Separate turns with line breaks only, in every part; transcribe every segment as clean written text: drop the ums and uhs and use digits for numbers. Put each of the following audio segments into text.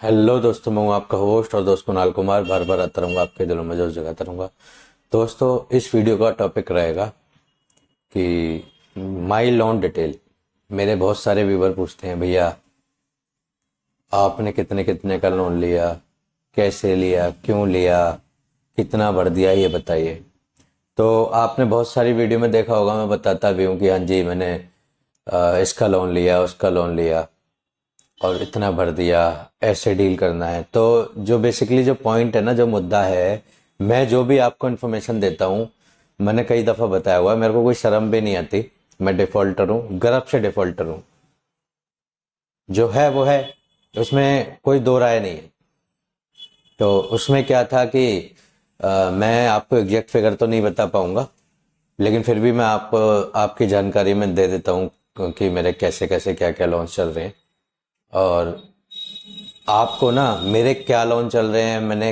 Hello दोस्तों, मैं हूं आपका होस्ट और दोस्त कुणाल कुमार। बार बार आता रहूँगा आपके दिलों में, जो जगाता रहूँगा। दोस्तों, इस वीडियो का टॉपिक रहेगा कि माई लोन डिटेल। मेरे बहुत सारे व्यूवर पूछते हैं, भैया आपने कितने कितने का लोन लिया, कैसे लिया, क्यों लिया, कितना भर दिया, ये बताइए। तो आपने बहुत सारी वीडियो में देखा होगा, मैं बताता भी हूँ कि हाँ जी मैंने इसका लोन लिया, उसका लोन लिया और इतना भर दिया, ऐसे डील करना है। तो जो बेसिकली जो पॉइंट है ना, जो मुद्दा है, मैं जो भी आपको इन्फॉर्मेशन देता हूँ, मैंने कई दफ़ा बताया हुआ है, मेरे को कोई शर्म भी नहीं आती। मैं डिफ़ॉल्टर हूँ, गर्व से डिफ़ॉल्टर हूँ। जो है वो है, उसमें कोई दो राय नहीं है। तो उसमें क्या था कि मैं आपको एग्जैक्ट फिगर तो नहीं बता पाऊंगा, लेकिन फिर भी मैं आपको आपकी जानकारी में दे देता हूँ कि मेरे कैसे कैसे क्या क्या लॉन्च चल रहे हैं। और आपको ना मेरे क्या लोन चल रहे हैं, मैंने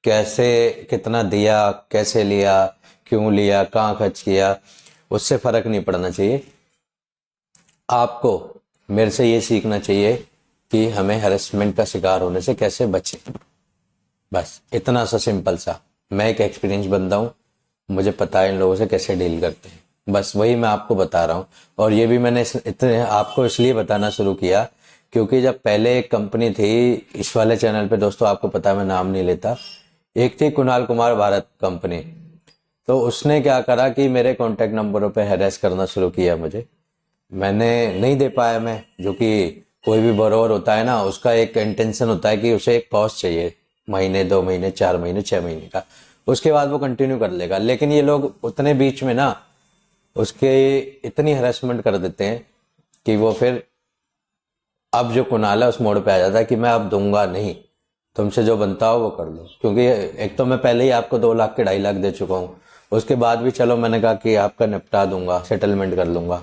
कैसे कितना दिया, कैसे लिया, क्यों लिया, कहाँ खर्च किया, उससे फर्क नहीं पड़ना चाहिए। आपको मेरे से ये सीखना चाहिए कि हमें हरेसमेंट का शिकार होने से कैसे बचें। बस इतना सा सिंपल सा। मैं एक एक्सपीरियंस बंदा हूँ, मुझे पता है इन लोगों से कैसे डील करते हैं। बस वही मैं आपको बता रहा हूँ। और ये भी मैंने इतने आपको इसलिए बताना शुरू किया क्योंकि जब पहले एक कंपनी थी इस वाले चैनल पे, दोस्तों आपको पता है मैं नाम नहीं लेता, एक थी कुणाल कुमार भारत कंपनी। तो उसने क्या करा कि मेरे कॉन्टैक्ट नंबरों पे हैरेस करना शुरू किया मुझे। मैंने नहीं दे पाया मैं, जो कि कोई भी बोरोवर होता है ना, उसका एक इंटेंशन होता है कि उसे एक कॉस्ट चाहिए, महीने, 2 महीने, 4 महीने, 6 महीने का। उसके बाद वो कंटिन्यू कर लेगा। लेकिन ये लोग उतने बीच में ना उसके इतनी हरेसमेंट कर देते हैं कि वो फिर अब जो कुणाल है उस मोड़ पे आ जाता है कि मैं अब दूंगा नहीं, तुमसे जो बनता हो वो कर लो। क्योंकि एक तो मैं पहले ही आपको 2 लाख के 2.5 लाख दे चुका हूँ, उसके बाद भी चलो मैंने कहा कि आपका निपटा दूंगा, सेटलमेंट कर लूंगा,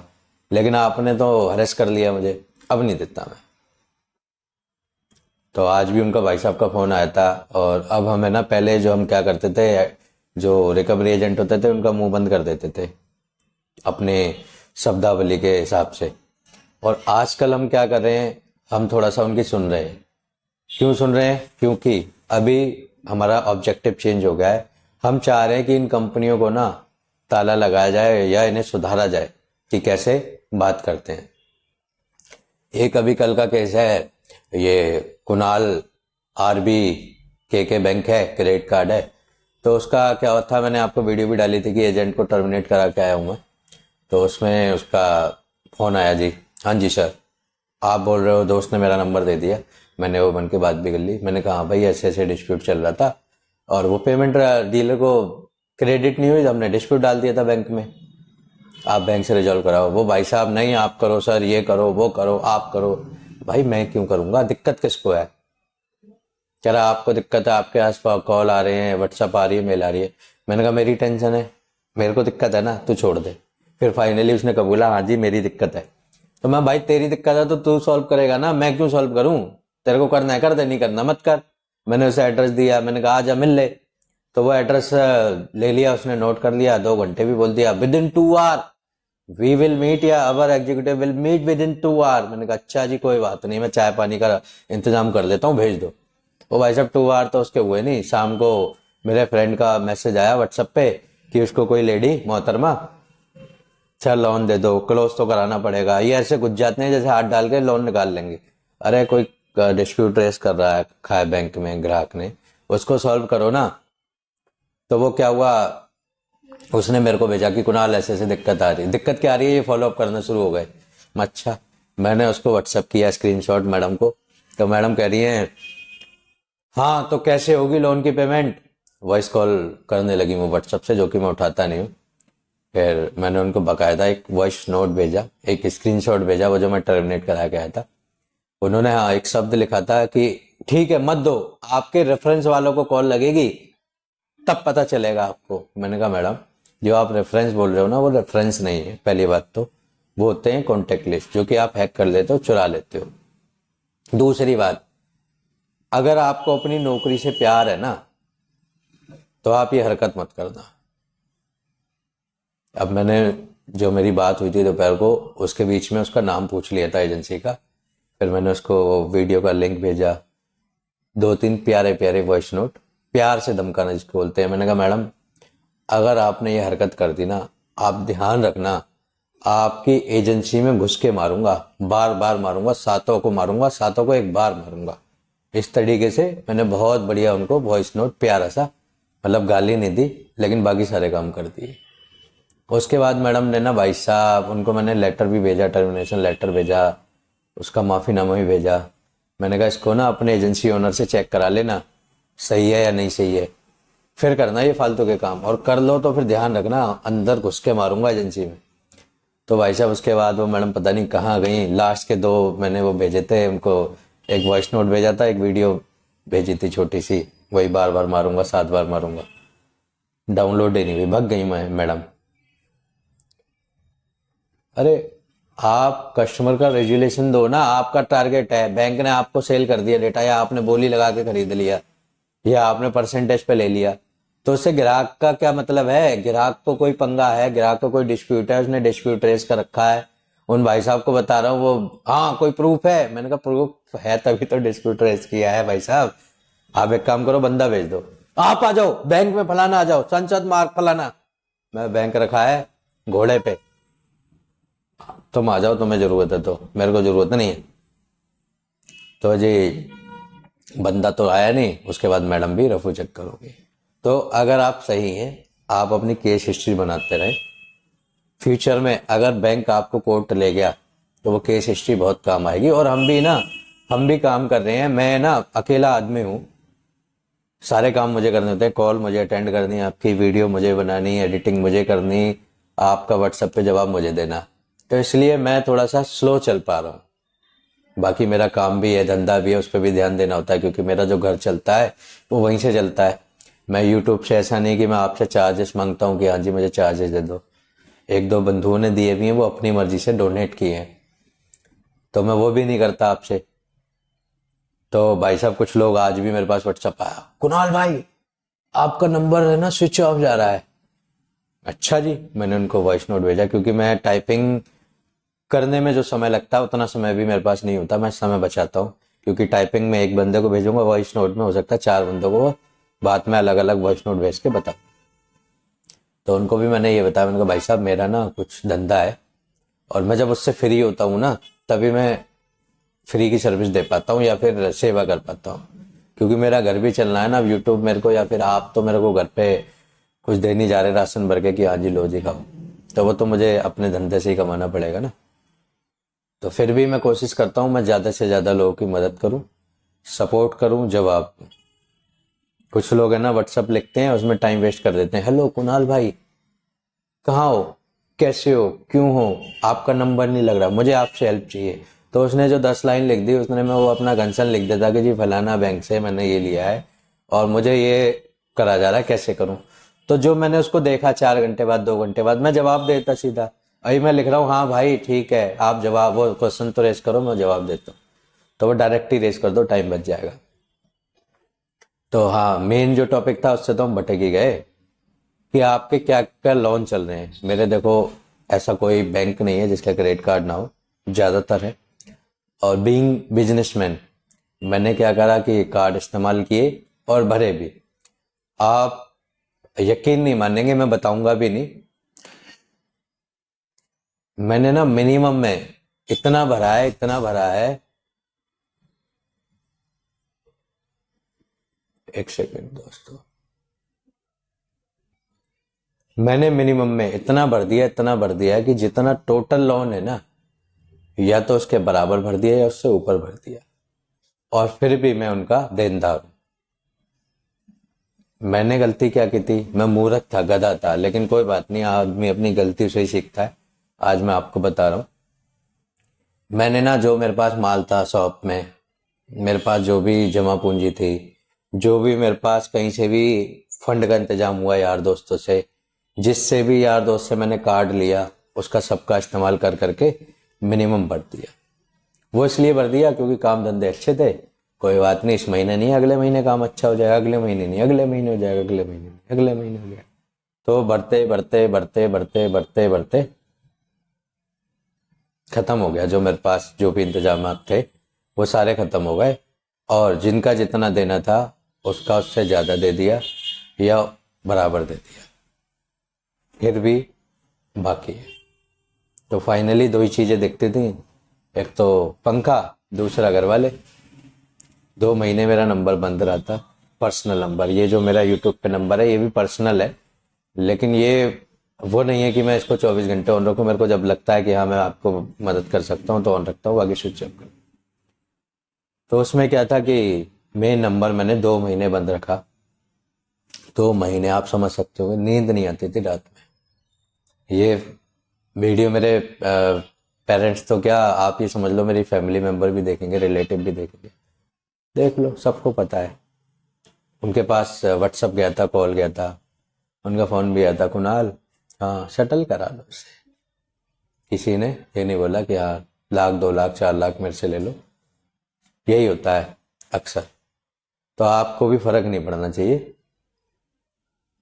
लेकिन आपने तो हरेस कर लिया मुझे, अब नहीं देता मैं। तो आज भी उनका भाई साहब का फोन आया था। और अब हमें ना, पहले जो हम क्या करते थे, जो रिकवरी एजेंट होते थे उनका मुंह बंद कर देते थे अपने शब्दावली के हिसाब से। और आजकल हम क्या कर रहे हैं, हम थोड़ा सा उनकी सुन रहे हैं। क्यों सुन रहे हैं? क्योंकि अभी हमारा ऑब्जेक्टिव चेंज हो गया है। हम चाह रहे हैं कि इन कंपनियों को ना ताला लगाया जाए या इन्हें सुधारा जाए कि कैसे बात करते हैं। एक अभी कल का केस है, ये कुणाल आरबी के बैंक है, क्रेडिट कार्ड है। तो उसका क्या हुआ था, मैंने आपको वीडियो भी डाली थी कि एजेंट को टर्मिनेट करा के आया हूँ मैं। तो उसमें उसका फ़ोन आया, जी हाँ जी सर, आप बोल रहे हो, दोस्त ने मेरा नंबर दे दिया। मैंने वो बन के बात भी कर ली। मैंने कहा हाँ भाई, ऐसे ऐसे डिस्प्यूट चल रहा था और वो पेमेंट डीलर को क्रेडिट नहीं हुई, तो हमने डिस्प्यूट डाल दिया था बैंक में, आप बैंक से रिजॉल्व कराओ। वो भाई साहब, नहीं आप करो सर, ये करो, वो करो, आप करो। भाई मैं क्यों करूंगा, दिक्कत किसको है? कह रहा आपको दिक्कत है, आपके आस पास कॉल आ रहे हैं, व्हाट्सअप आ रही है, मेल आ रही है। मैंने कहा मेरी टेंशन है, मेरे को दिक्कत है ना, तू छोड़ दे। फिर फाइनली उसने कबूला, हाँ जी मेरी दिक्कत है। तो मैं, भाई तेरी दिक्कत है तो तू सॉल्व करेगा ना, मैं क्यों सॉल्व करूं? तेरे को करना है कर दे, नहीं करना मत कर। मैंने उसे एड्रेस दिया, मैंने कहा आजा मिल ले। तो वो एड्रेस ले लिया उसने, नोट कर लिया, 2 घंटे भी बोल दिया, within 2 hour we will meet, या our executive will meet within 2 hour. मैंने कहा अच्छा जी कोई बात नहीं, मैं चाय पानी का इंतजाम कर देता हूँ, भेज दो। वो भाई साहब 2 आवर तो उसके हुए नहीं। शाम को मेरे फ्रेंड का मैसेज आया व्हाट्सएप पे कि उसको कोई लेडी मोहतरमा, अच्छा लोन दे दो, क्लोज तो कराना पड़ेगा। ये ऐसे घुस जाते हैं जैसे हाथ डाल के लोन निकाल लेंगे। अरे कोई डिस्प्यूट रेस कर रहा है खाए बैंक में ग्राहक ने, उसको सॉल्व करो ना। तो वो क्या हुआ, उसने मेरे को भेजा कि कुणाल ऐसे ऐसे दिक्कत आ रही है। दिक्कत क्या आ रही है, ये फॉलो अप करना शुरू हो गए। अच्छा, मैंने उसको व्हाट्सअप किया स्क्रीनशॉट मैडम को। तो मैडम कह रही हैं हाँ तो कैसे होगी लोन की पेमेंट। वॉइस कॉल करने लगी वो व्हाट्सअप से, जो कि मैं उठाता नहीं हूँ। फिर मैंने उनको बकायदा एक वॉइस नोट भेजा, एक स्क्रीनशॉट भेजा, वो जो मैं टर्मिनेट करा के आया था। उन्होंने हाँ एक शब्द लिखा था कि ठीक है मत दो, आपके रेफरेंस वालों को कॉल लगेगी तब पता चलेगा आपको। मैंने कहा मैडम, जो आप रेफरेंस बोल रहे हो ना, वो रेफरेंस नहीं है पहली बात तो, वो होते हैं कॉन्टेक्ट लिस्ट, जो कि आप हैक कर लेते हो, चुरा लेते हो। दूसरी बात, अगर आपको अपनी नौकरी से प्यार है ना, तो आप ये हरकत मत करना। अब मैंने, जो मेरी बात हुई थी दोपहर को, उसके बीच में उसका नाम पूछ लिया था एजेंसी का। फिर मैंने उसको वीडियो का लिंक भेजा, 2-3 प्यारे प्यारे वॉइस नोट, प्यार से धमकाना जिसको बोलते हैं। मैंने कहा मैडम अगर आपने ये हरकत कर दी ना, आप ध्यान रखना, आपकी एजेंसी में घुस के मारूंगा, बार बार मारूंगा, सातों को मारूंगा, सातों को एक बार मारूंगा। इस तरीके से मैंने बहुत बढ़िया उनको वॉइस नोट प्यारा सा, मतलब गाली नहीं दी लेकिन बाकी सारे काम कर दिए। उसके बाद मैडम ने ना भाई साहब उनको मैंने लेटर भी भेजा, टर्मिनेशन लेटर भेजा, उसका माफ़ीनामा भी भेजा। मैंने कहा इसको ना अपने एजेंसी ओनर से चेक करा लेना सही है या नहीं सही है, फिर करना ये फालतू के काम, और कर लो तो फिर ध्यान रखना अंदर घुस के मारूंगा एजेंसी में। तो भाई साहब उसके बाद वो मैडम पता नहीं कहाँ गई। लास्ट के 2 मैंने वो भेजे थे उनको, एक वॉइस नोट भेजा था, एक वीडियो भेजी थी छोटी सी, वही बार बार मारूंगा, 7 बार मारूंगा, डाउनलोड ही नहीं हुई, भग गई मैं मैडम। अरे आप कस्टमर का रेजुलेशन दो ना, आपका टारगेट है, बैंक ने आपको सेल कर दिया डेटा, या आपने बोली लगा के खरीद लिया, या आपने परसेंटेज पे ले लिया, तो उससे ग्राहक का क्या मतलब है? ग्राहक को कोई पंगा है, ग्राहक को कोई डिस्प्यूट है, उसने डिस्प्यूट रेस कर रखा है। उन भाई साहब को बता रहा हूँ, वो हाँ कोई प्रूफ है? मैंने कहा प्रूफ है तभी तो डिस्प्यूट रेस किया है भाई साहब। आप एक काम करो, बंदा भेज दो, आप आ जाओ बैंक में, फलाना आ जाओ, संसद मार्ग फलाना। मैं बैंक रखा है घोड़े पे, तुम आ जाओ, तुम्हें जरूरत है तो, मेरे को जरूरत नहीं है। तो जी बंदा तो आया नहीं, उसके बाद मैडम भी रफू चेक करोगे। तो अगर आप सही हैं, आप अपनी केस हिस्ट्री बनाते रहें, फ्यूचर में अगर बैंक आपको कोर्ट ले गया तो वो केस हिस्ट्री बहुत काम आएगी। और हम भी काम कर रहे हैं, मैं ना अकेला आदमी हूँ, सारे काम मुझे करने होते हैं, कॉल मुझे अटेंड करनी, आपकी वीडियो मुझे बनानी, एडिटिंग मुझे करनी, आपका व्हाट्सएप पे जवाब मुझे देना, तो इसलिए मैं थोड़ा सा स्लो चल पा रहा हूँ। बाकी मेरा काम भी है, धंधा भी है, उस पर भी ध्यान देना होता है, क्योंकि मेरा जो घर चलता है वो वहीं से चलता है। मैं यूट्यूब से ऐसा नहीं कि मैं आपसे चार्जेस मांगता हूँ कि हाँ जी मुझे चार्जेस दे दो। 1-2 बंधुओं ने दिए भी हैं, वो अपनी मर्जी से डोनेट किए हैं, तो मैं वो भी नहीं करता आपसे। तो भाई साहब कुछ लोग आज भी मेरे पास व्हाट्सएप आया, कुणाल भाई आपका नंबर है ना स्विच ऑफ जा रहा है। अच्छा जी, मैंने उनको वॉइस नोट भेजा, क्योंकि मैं टाइपिंग करने में जो समय लगता है उतना समय भी मेरे पास नहीं होता, मैं समय बचाता हूँ, क्योंकि टाइपिंग में एक बंदे को भेजूंगा, वॉइस नोट में हो सकता है 4 बंदों को बाद में अलग अलग वॉइस नोट भेज के बता। तो उनको भी मैंने ये बताया, मैंने कहा भाई साहब मेरा ना कुछ धंधा है, और मैं जब उससे फ्री होता हूँ ना तभी मैं फ्री की सर्विस दे पाता हूँ या फिर सेवा कर पाता हूँ, क्योंकि मेरा घर भी चलना है ना। यूट्यूब मेरे को, या फिर आप तो मेरे को घर पे कुछ दे नहीं जा रहे राशन भर के कि हाँ जी लो जी खाओ, तो वो तो मुझे अपने धंधे से ही कमाना पड़ेगा ना। तो फिर भी मैं कोशिश करता हूँ मैं ज़्यादा से ज़्यादा लोगों की मदद करूँ, सपोर्ट करूँ, जवाब दूँ। कुछ लोग है ना व्हाट्सअप लिखते हैं, उसमें टाइम वेस्ट कर देते हैं, हेलो कुणाल भाई कहाँ हो, कैसे हो, क्यों हो, आपका नंबर नहीं लग रहा, मुझे आपसे हेल्प चाहिए। तो उसने जो 10 लाइन लिख दी, उसने मैं वो अपना कंसर्न लिख देता कि जी फलाना बैंक से मैंने ये लिया है और मुझे ये करा जा रहा है, कैसे करूं। तो जो मैंने उसको देखा 4 घंटे बाद, 2 घंटे बाद मैं जवाब देता सीधा। अभी मैं लिख रहा हूँ हाँ भाई ठीक है, आप जवाब वो क्वेश्चन तो रेस करो, मैं जवाब देता हूँ, तो वो डायरेक्ट ही रेस कर दो, टाइम बच जाएगा। तो हाँ, मेन जो टॉपिक था उससे तो हम भटक ही गए कि आपके क्या क्या लोन चल रहे हैं। मेरे देखो ऐसा कोई बैंक नहीं है जिसका क्रेडिट कार्ड ना हो, ज़्यादातर है। और बीइंग बिजनेसमैन मैंने क्या करा कि कार्ड इस्तेमाल किए और भरे भी। आप यकीन नहीं मानेंगे, मैं बताऊंगा भी नहीं, मैंने ना मिनिमम में इतना भरा है, इतना भरा है, एक सेकंड दोस्तों, मैंने मिनिमम में इतना भर दिया, इतना भर दिया कि जितना टोटल लोन है ना, या तो उसके बराबर भर दिया या उससे ऊपर भर दिया, और फिर भी मैं उनका देनदार हूं। मैंने गलती क्या की थी, मैं मूर्ख था, गधा था, लेकिन कोई बात नहीं, आदमी अपनी गलती से ही सीखता है। आज मैं आपको बता रहा हूं, मैंने ना जो मेरे पास माल था शॉप में, मेरे पास जो भी जमा पूंजी थी, जो भी मेरे पास कहीं से भी फंड का इंतजाम हुआ यार दोस्तों से, जिससे भी यार दोस्त से मैंने कार्ड लिया, उसका सबका इस्तेमाल कर करके मिनिमम भर दिया। वो इसलिए भर दिया क्योंकि काम धंधे अच्छे थे, कोई बात नहीं, इस महीने नहीं अगले महीने काम अच्छा हो जाएगा, अगले महीने नहीं अगले महीने हो जाएगा, अगले महीने नहीं अगले महीने हो जाएगा। तो बढ़ते बढ़ते बढ़ते बढ़ते बढ़ते बढ़ते खत्म हो गया। जो मेरे पास जो भी इंतजाम थे वो सारे खत्म हो गए। और जिनका जितना देना था उसका उससे ज़्यादा दे दिया या बराबर दे दिया, फिर भी बाकी है। तो फाइनली दो ही चीज़ें दिखती थी, एक तो पंखा, दूसरा घर वाले। 2 महीने मेरा नंबर बंद रहा था, पर्सनल नंबर। ये जो मेरा यूट्यूब पे नंबर है ये भी पर्सनल है, लेकिन ये वो नहीं है कि मैं इसको 24 घंटे ऑन रखूँ। मेरे को जब लगता है कि हाँ मैं आपको मदद कर सकता हूँ तो ऑन रखता हूँ, बाकी स्विच ऑफ कर। तो उसमें क्या था कि मेन नंबर मैंने 2 महीने बंद रखा। 2 महीने आप समझ सकते हो, नींद नहीं आती थी रात में। ये वीडियो मेरे पेरेंट्स तो क्या, आप ही समझ लो मेरी फैमिली मेंबर भी देखेंगे, रिलेटिव भी देखेंगे। देख लो, सबको पता है। उनके पास व्हाट्सअप गया था, कॉल गया था, उनका फ़ोन भी आया था, कुणाल हाँ शटल करा लो उससे। किसी ने ये नहीं बोला कि हाँ 1 लाख 2 लाख 4 लाख मेरे से ले लो। यही होता है अक्सर। तो आपको भी फ़र्क नहीं पड़ना चाहिए,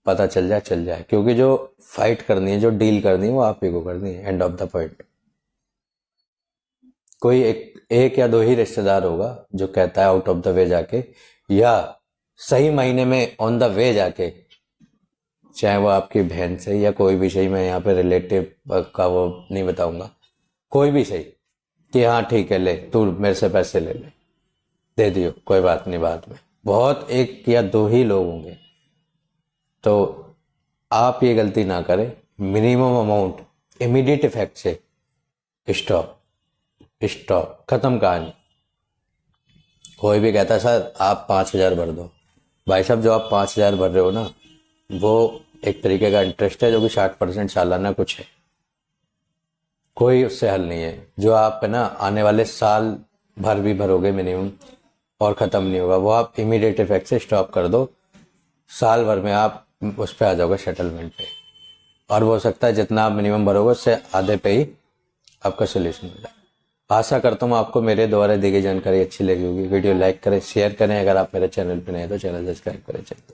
पता चल जाए चल जाए, क्योंकि जो फाइट करनी है, जो डील करनी है वो आप ही को करनी है। End of the point. कोई एक या दो ही रिश्तेदार होगा जो कहता है आउट ऑफ द वे जाके, या सही महीने में ऑन द वे जाके, चाहे वो आपकी बहन से या कोई भी सही, मैं यहाँ पे रिलेटिव का वो नहीं बताऊंगा, कोई भी सही, कि हाँ ठीक है ले तू मेरे से पैसे ले ले, दे दियो कोई बात नहीं बाद में। बहुत एक या दो ही लोग होंगे। तो आप ये गलती ना करें, मिनिमम अमाउंट इमीडिएट इफेक्ट से स्टॉप स्टॉप, खत्म कहानी। कोई भी कहता है सर आप 5,000 भर दो, भाई साहब जो आप 5,000 भर रहे हो ना, वो एक तरीके का इंटरेस्ट है जो कि 60% सालाना कुछ है, कोई उससे हल नहीं है। जो आप है ना आने वाले साल भर भी भरोगे मिनिमम और ख़त्म नहीं होगा, वो आप इमीडिएट इफेक्ट से स्टॉप कर दो। साल भर में आप उस पर आ जाओगे सेटलमेंट पे, और वो हो सकता है जितना आप मिनिमम भरोगे उससे आधे पे ही आपका सोल्यूशन हो जाए। आशा करता हूँ आपको मेरे द्वारा दी गई जानकारी अच्छी लगी होगी। वीडियो लाइक करें, शेयर करें। अगर आप मेरे चैनल पर नए हैं तो चैनल सब्सक्राइब करें। चलते